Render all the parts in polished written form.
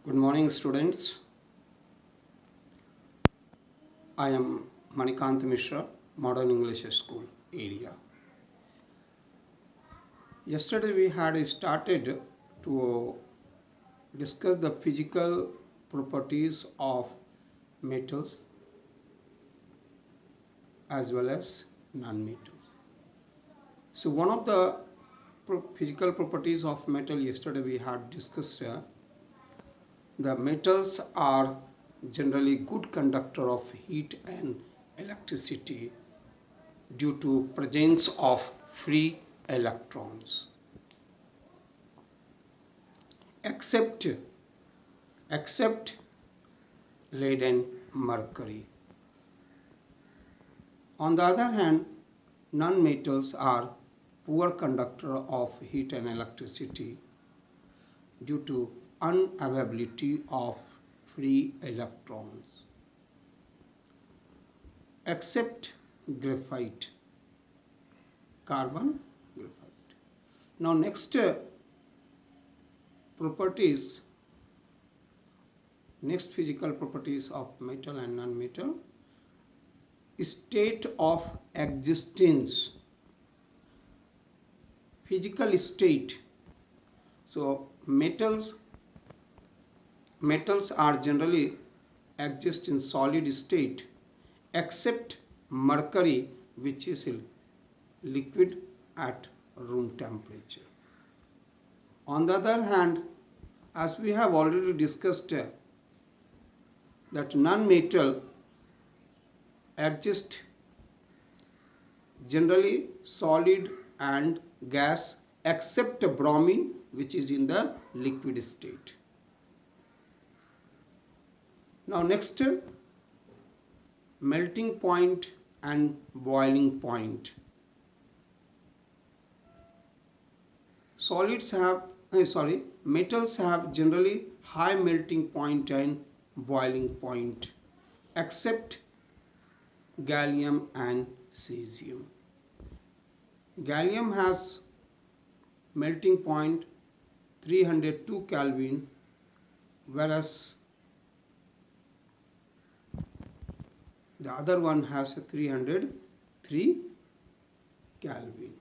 Good morning, students. I am Manikant Mishra, Modern English School area. Yesterday we had started to discuss the physical properties of metals as well as non-metals. So one of the physical properties of metal yesterday we had discussed the metals are generally good conductor of heat and electricity due to presence of free electrons except lead and mercury. On the other hand, non-metals are poor conductor of heat and electricity due to unavailability of free electrons except graphite, carbon, graphite. Now next physical properties of metal and non-metal: state of existence, physical state. So metals are generally exist in solid state except mercury, which is liquid at room temperature. On the other hand, as we have already discussed that non-metal exist generally solid and gas except bromine, which is in the liquid state. Now next, melting point and boiling point. Metals have generally high melting point and boiling point except gallium and cesium. Gallium has melting point 302 Kelvin, whereas the other one has 303 Kelvin.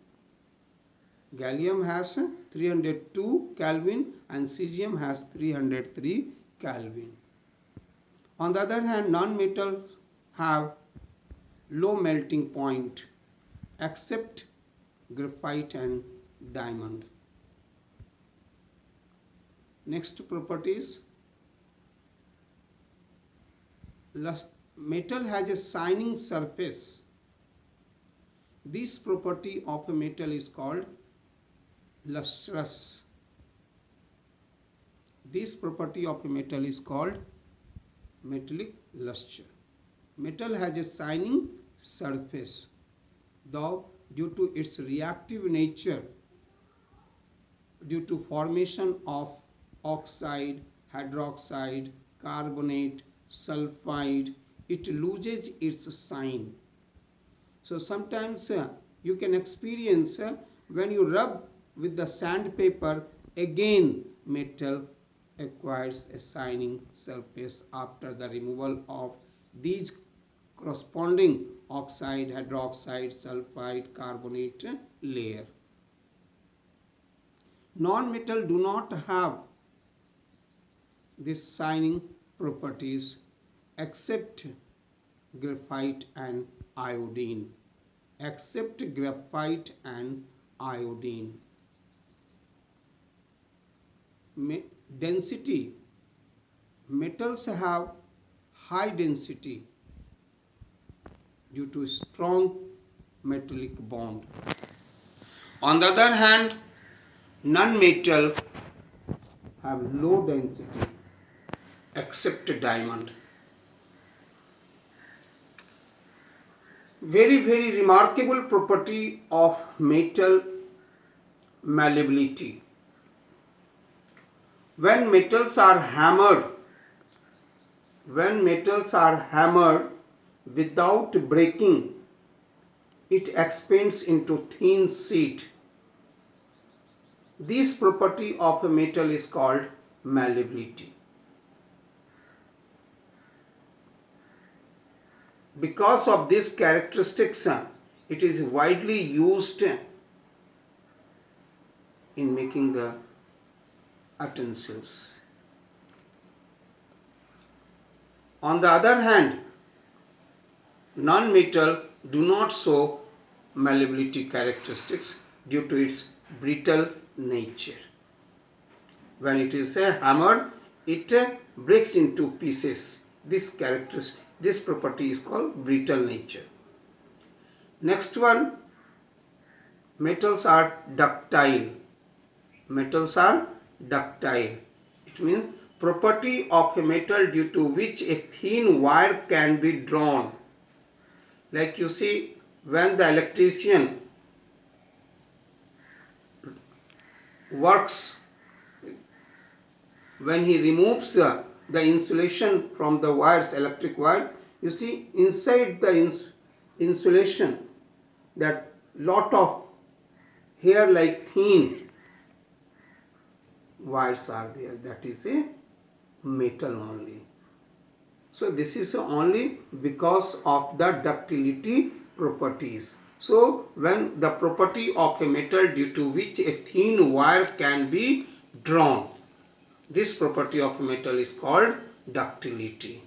Gallium has 302 Kelvin and cesium has 303 Kelvin. On the other hand, non-metals have low melting point except graphite and diamond. Next properties: metal has a shining surface. This property of a metal is called lustrous. This property of a metal is called metallic luster. Metal has a shining surface, though due to its reactive nature, due to formation of oxide, hydroxide, carbonate, sulfide, it loses its shine. So sometimes you can experience when you rub with the sandpaper, again metal acquires a shining surface after the removal of these corresponding oxide, hydroxide, sulfide, carbonate layer. Non-metal do not have these shining properties except graphite and iodine. Except graphite and iodine. Density: metals have high density due to strong metallic bond. On the other hand, non-metal have low density except diamond. Very remarkable property of metal: malleability. When metals are hammered without breaking, it expands into thin sheet. This property of a metal is called malleability. because of these characteristics, it is widely used in making the utensils. On the other hand, non-metal do not show malleability characteristics due to its brittle nature. When it is hammered, it breaks into pieces. This property is called brittle nature. Next one, metals are ductile. Metals are ductile. It means property of a metal due to which a thin wire can be drawn. Like you see, when the electrician works, when he removes the insulation from the wires, electric wire, you see inside the insulation that lot of hair like thin wires are there. That is a metal only. So this is only because of the ductility properties. So when the property of a metal due to which a thin wire can be drawn, this property of metal is called ductility.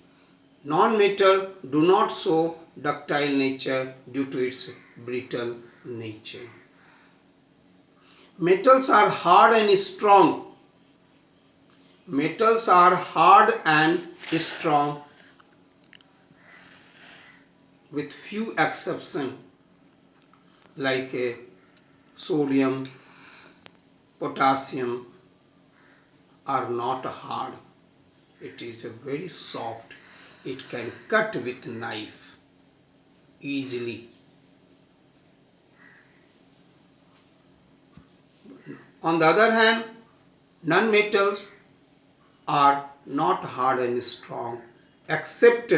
Non-metal do not show ductile nature due to its brittle nature. Metals are hard and strong. Metals are hard and strong with few exceptions, like sodium, potassium are not hard. It is very soft. It can cut with knife easily. On the other hand, non-metals are not hard and strong except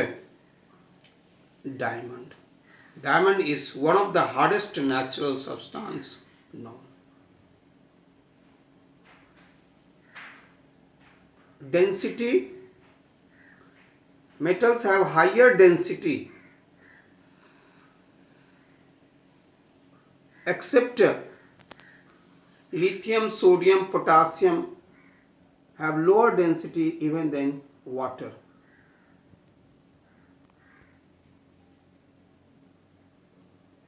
diamond. Diamond is one of the hardest natural substance known. Density. Metals have higher density except lithium, sodium, potassium have lower density even than water.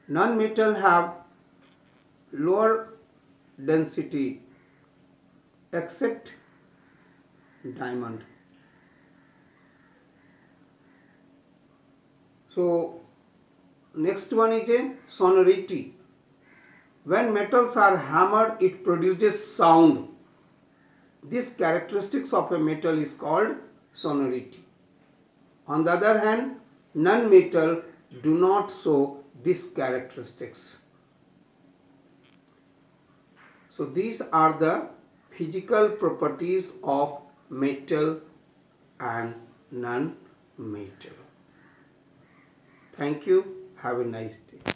Non-metal have lower density except diamond. So next one is a sonority. When metals are hammered, it produces sound. This characteristics of a metal is called sonority. On the other hand, non-metal do not show these characteristics. So these are the physical properties of metal and non-metal. Thank you. Have a nice day.